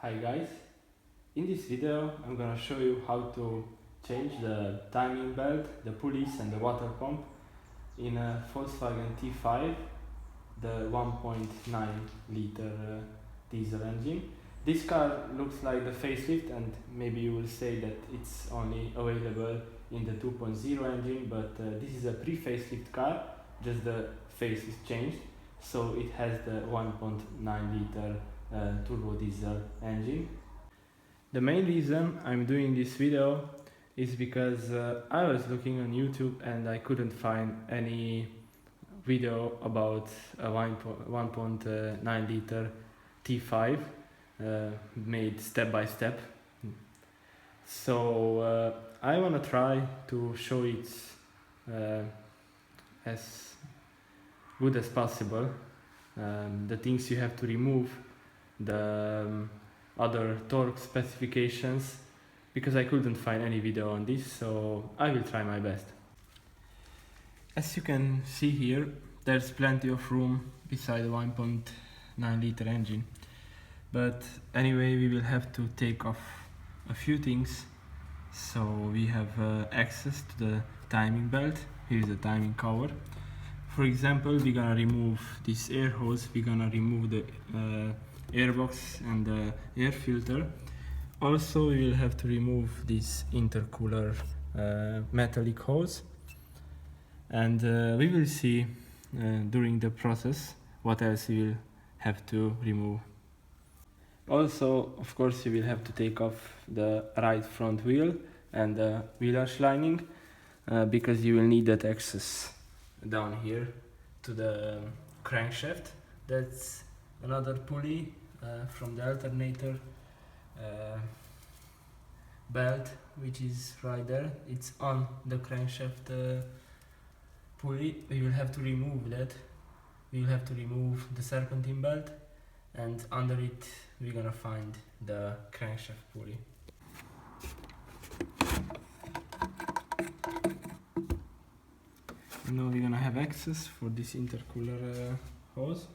Hi guys, in this video I'm gonna show you how to change the timing belt, the pulleys and the water pump in a Volkswagen T5, the 1.9 liter diesel engine. This car looks like the facelift, and maybe you will say that it's only available in the 2.0 engine, but this is a pre-facelift car, just the face is changed, so it has the 1.9 liter turbo diesel engine. The main reason I'm doing this video is because I was looking on YouTube and I couldn't find any video about a 1.9 liter T5 made step by step. So I wanna try to show it as good as possible. The things you have to remove, the other torque specifications, because I couldn't find any video on this, so I will try my best. As you can see here, there's plenty of room beside the 1.9 liter engine, but anyway we will have to take off a few things. So we have access to the timing belt. Here's the timing cover. For example, we're gonna remove this air hose, we're gonna remove the airbox and the air filter. Also we will have to remove this intercooler metallic hose, and we will see during the process what else we will have to remove. Also, of course, you will have to take off the right front wheel and the wheel arch lining because you will need that access down here to the crankshaft. That's another pulley from the alternator belt, which is right there. It's on the crankshaft pulley. We will have to remove that. We will have to remove the serpentine belt, and under it we're gonna find the crankshaft pulley. Now we're gonna have access for this intercooler hose.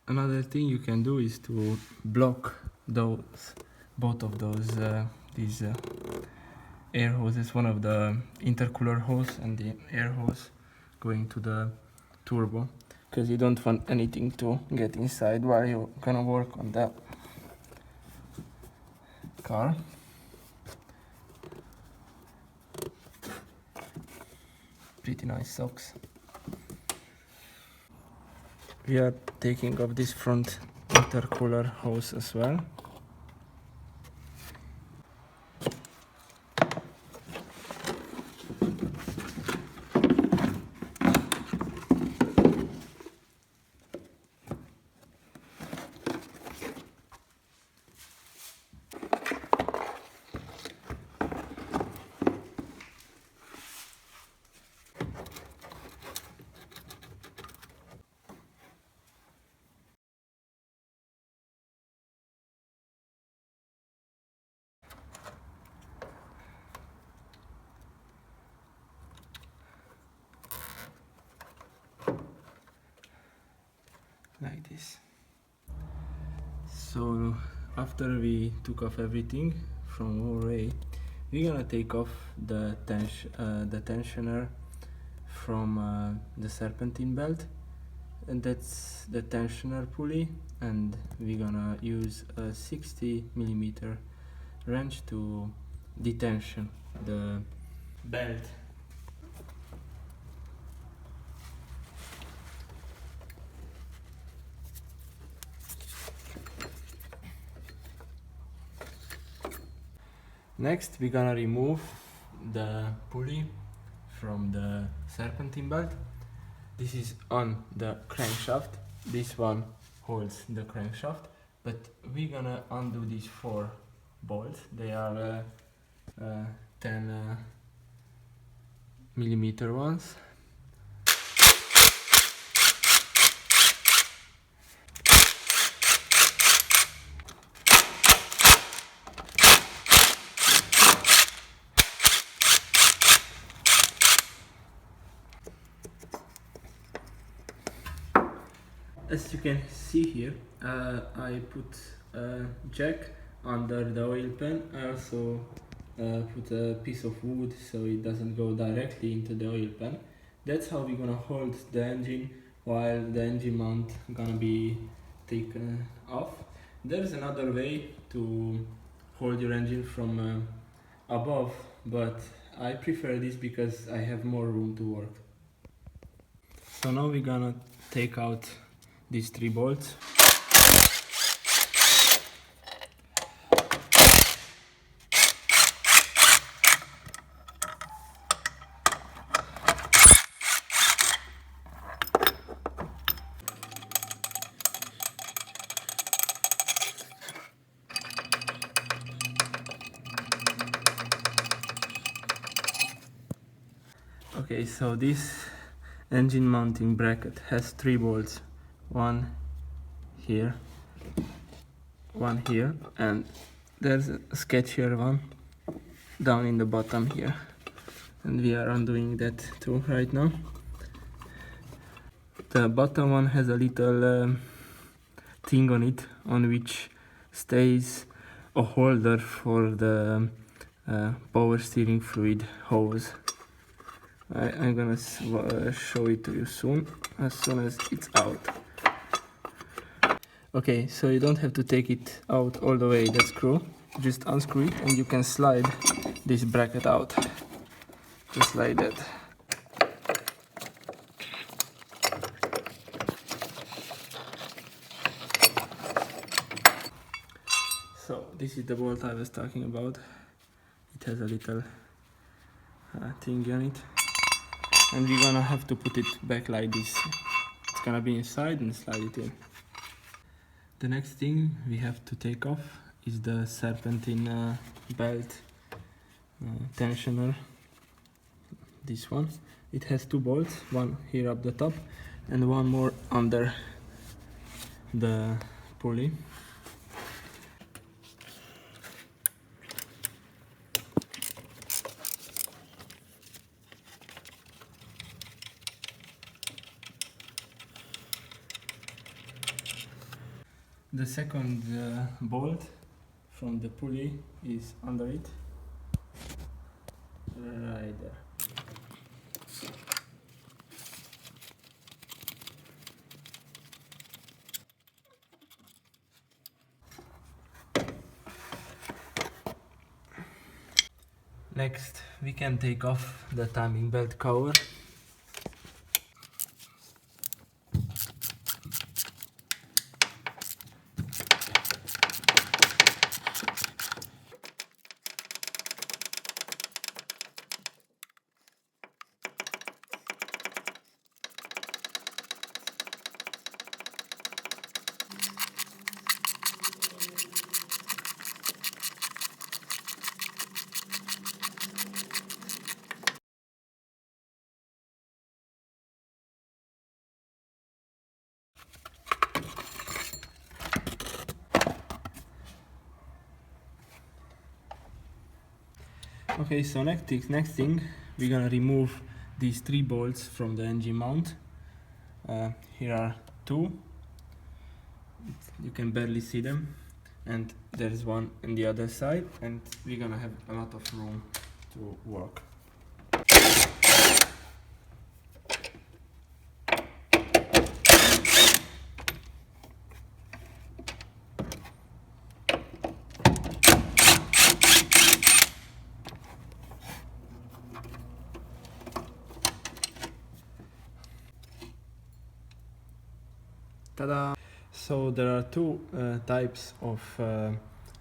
Another thing you can do is to block both of these air hoses, one of the intercooler hose and the air hose going to the turbo, because you don't want anything to get inside while you're gonna work on the car. Pretty nice socks. We are taking off this front intercooler hose as well. Like this. So after we took off everything from all way, we're gonna take off the tensioner from the serpentine belt, and that's the tensioner pulley, and we're gonna use a 60mm wrench to detension the belt. Next, we're gonna remove the pulley from the serpentine belt. This is on the crankshaft. This one holds the crankshaft, but we're gonna undo these 4 bolts. They are 10mm ones. As you can see here, I put a jack under the oil pan. I also put a piece of wood so it doesn't go directly into the oil pan. That's how we're gonna hold the engine while the engine mount gonna be taken off. There's another way to hold your engine from above, but I prefer this because I have more room to work. So now we're gonna take out these 3 bolts. Okay, so this engine mounting bracket has 3 bolts, one here, one here, and there's a sketchier one down in the bottom here, and we are undoing that too right now. The bottom one has a little thing on it on which stays a holder for the power steering fluid hose. I'm gonna show it to you soon as it's out. Okay, so you don't have to take it out all the way, that screw. Just unscrew it and you can slide this bracket out. Just like that. So this is the bolt I was talking about. It has a little thing on it. And we're gonna have to put it back like this. It's gonna be inside and slide it in. The next thing we have to take off is the serpentine belt tensioner. This one. It has 2 bolts, one here up the top and one more under the pulley. The second bolt from the pulley is under it, right there. Next, we can take off the timing belt cover. Okay, so next thing, we're gonna remove these 3 bolts from the engine mount. Here are 2. You can barely see them, and there's one on the other side, and we're gonna have a lot of room to work. Ta-da! So there are 2 types of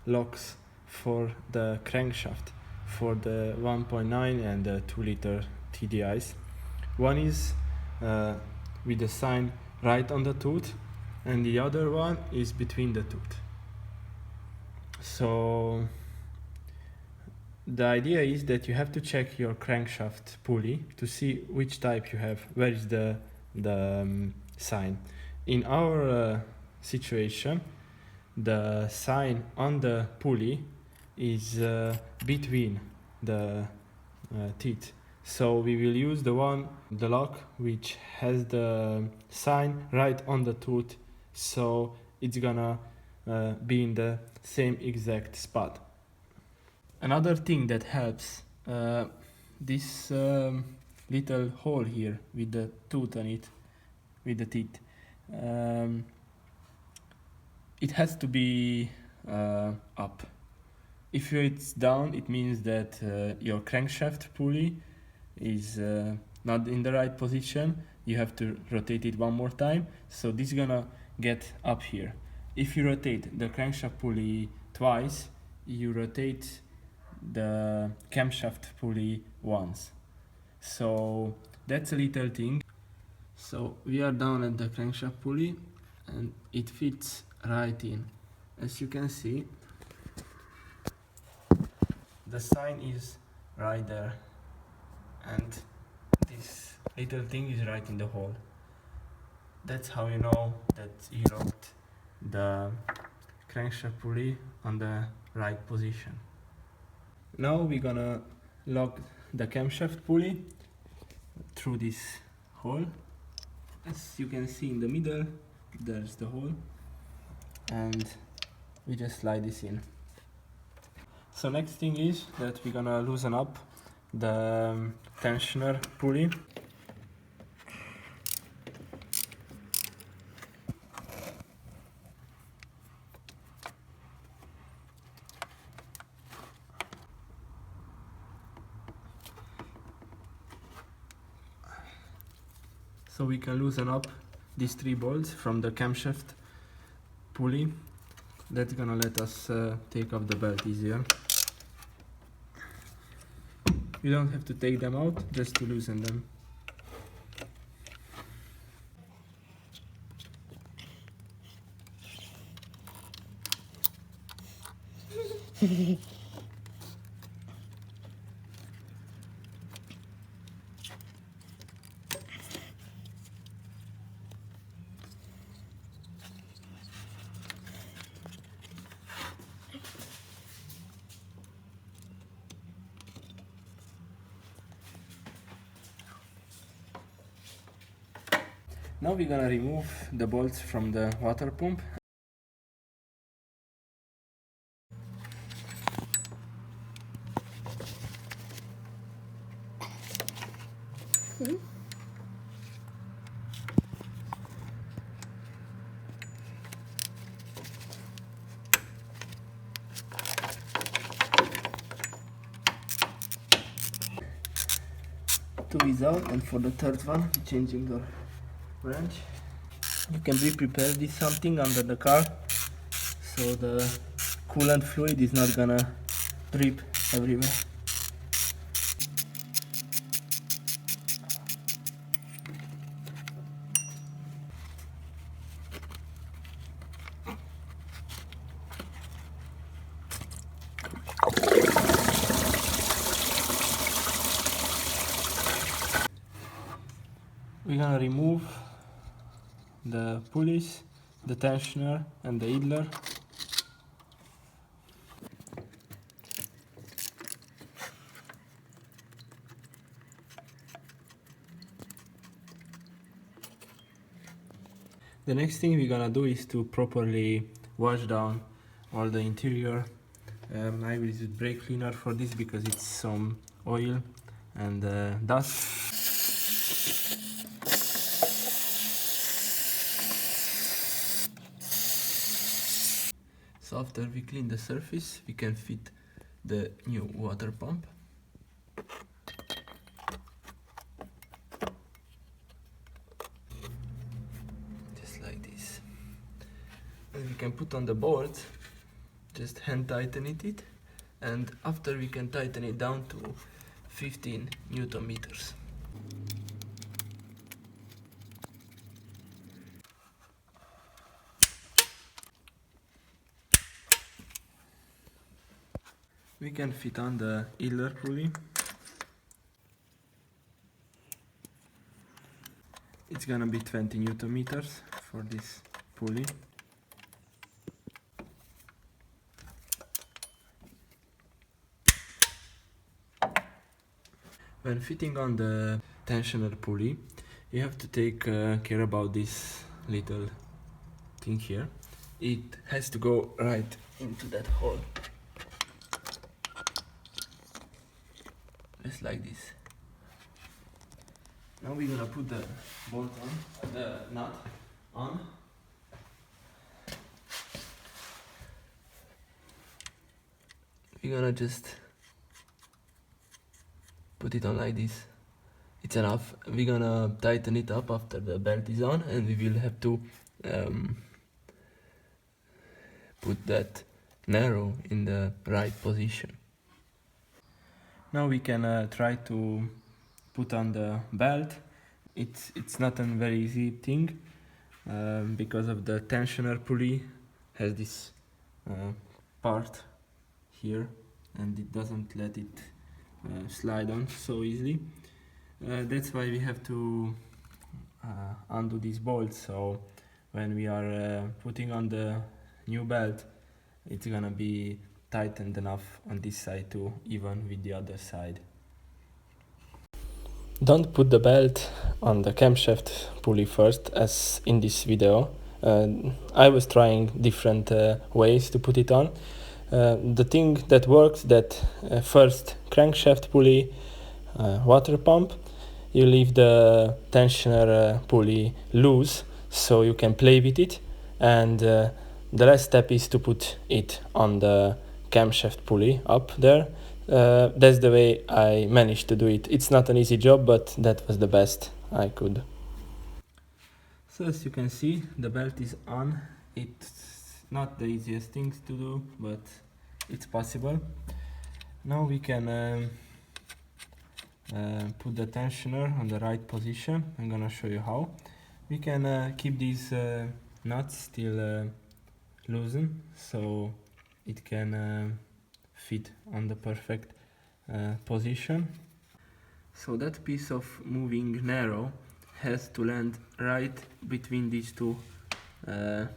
locks for the crankshaft, for the 1.9 and the 2-liter TDIs. One is with the sign right on the tooth, and the other one is between the tooth. So the idea is that you have to check your crankshaft pulley to see which type you have, where is the sign. In our situation, the sign on the pulley is between the teeth. So we will use the lock which has the sign right on the tooth, so it's gonna be in the same exact spot. Another thing that helps, this little hole here with the tooth on it, with the teeth, um, it has to be up. If it's down, it means that your crankshaft pulley is not in the right position. You have to rotate it one more time, so this is gonna get up here. If you rotate the crankshaft pulley twice, you rotate the camshaft pulley once. So that's a little thing. So we are down at the crankshaft pulley and it fits right in. As you can see, the sign is right there and this little thing is right in the hole. That's how you know that you locked the crankshaft pulley on the right position. Now we're gonna lock the camshaft pulley through this hole. As you can see in the middle, there's the hole, and we just slide this in. So next thing is that we're gonna loosen up the tensioner pulley. So we can loosen up these 3 bolts from the camshaft pulley. That's gonna let us take off the belt easier. You don't have to take them out, just to loosen them. Now we're gonna remove the bolts from the water pump. Two is out, and for the third one, we're changing the wrench. You can be prepared with something under the car, so the coolant fluid is not gonna drip everywhere. We're gonna remove the pulleys, the tensioner and the idler. The next thing we're gonna do is to properly wash down all the interior. I will use brake cleaner for this because it's some oil and dust. So after we clean the surface, we can fit the new water pump. Just like this. And we can put on the bolt, just hand tighten it, and after we can tighten it down to 15 Newton meters. We can fit on the idler pulley. It's gonna be 20 Newton meters for this pulley. When fitting on the tensioner pulley, you have to take care about this little thing here. It has to go right into that hole. Just like this. Now we're gonna put the bolt on, the nut on. We're gonna just put it on like this. It's enough. We're gonna tighten it up after the belt is on, and we will have to put that narrow in the right position. Now we can try to put on the belt. It's not a very easy thing because of the tensioner pulley has this part here, and it doesn't let it slide on so easily. That's why we have to undo these bolts, so when we are putting on the new belt, it's gonna be tightened enough on this side too, even with the other side. Don't put the belt on the camshaft pulley first, as in this video. I was trying different ways to put it on. The thing that works, that first crankshaft pulley, water pump, you leave the tensioner pulley loose so you can play with it, and the last step is to put it on the camshaft pulley up there. That's the way I managed to do it. It's not an easy job, but that was the best I could. So as you can see, the belt is on. It's not the easiest things to do, but it's possible. Now we can put the tensioner on the right position. I'm gonna show you how. We can keep these nuts still loosened so it can fit on the perfect position. So that piece of moving narrow has to land right between these two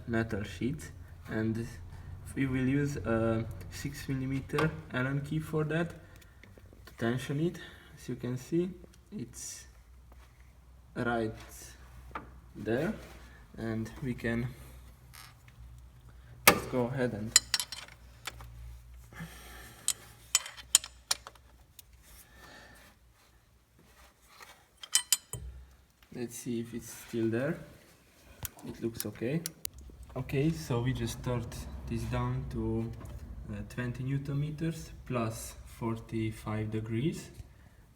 metal sheets, and we will use a 6mm Allen key for that to tension it. As you can see, it's right there, and we can just go ahead and let's see if it's still there. It looks okay. Okay, so we just start this down to 20 Newton meters plus 45 degrees.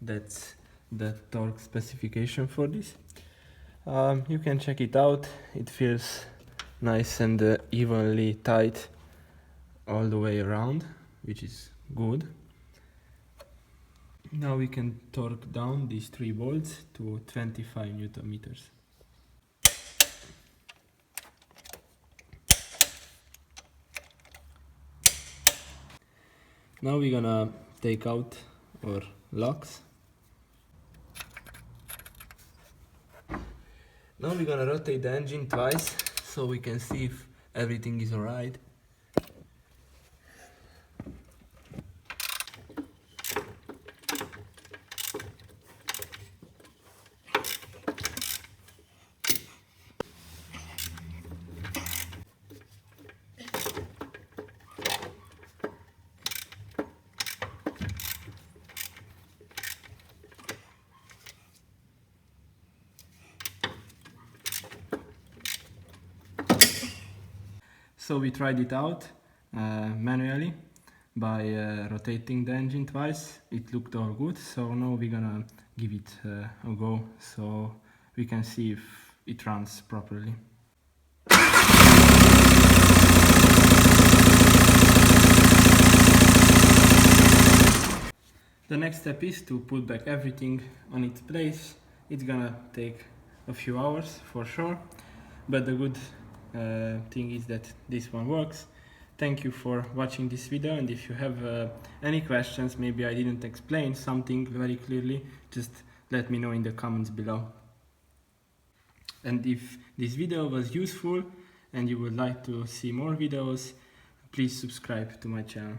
That's the torque specification for this. You can check it out. It feels nice and evenly tight all the way around, which is good. Now we can torque down these 3 bolts to 25 Newton meters. Now we're gonna take out our locks. Now we're gonna rotate the engine twice so we can see if everything is alright. So we tried it out manually by rotating the engine twice. It looked all good, so now we're gonna give it a go so we can see if it runs properly. The next step is to put back everything on its place. It's gonna take a few hours for sure, but the good thing is that this one works. Thank you for watching this video, and if you have any questions, maybe I didn't explain something very clearly, just let me know in the comments below. And if this video was useful and you would like to see more videos, please subscribe to my channel.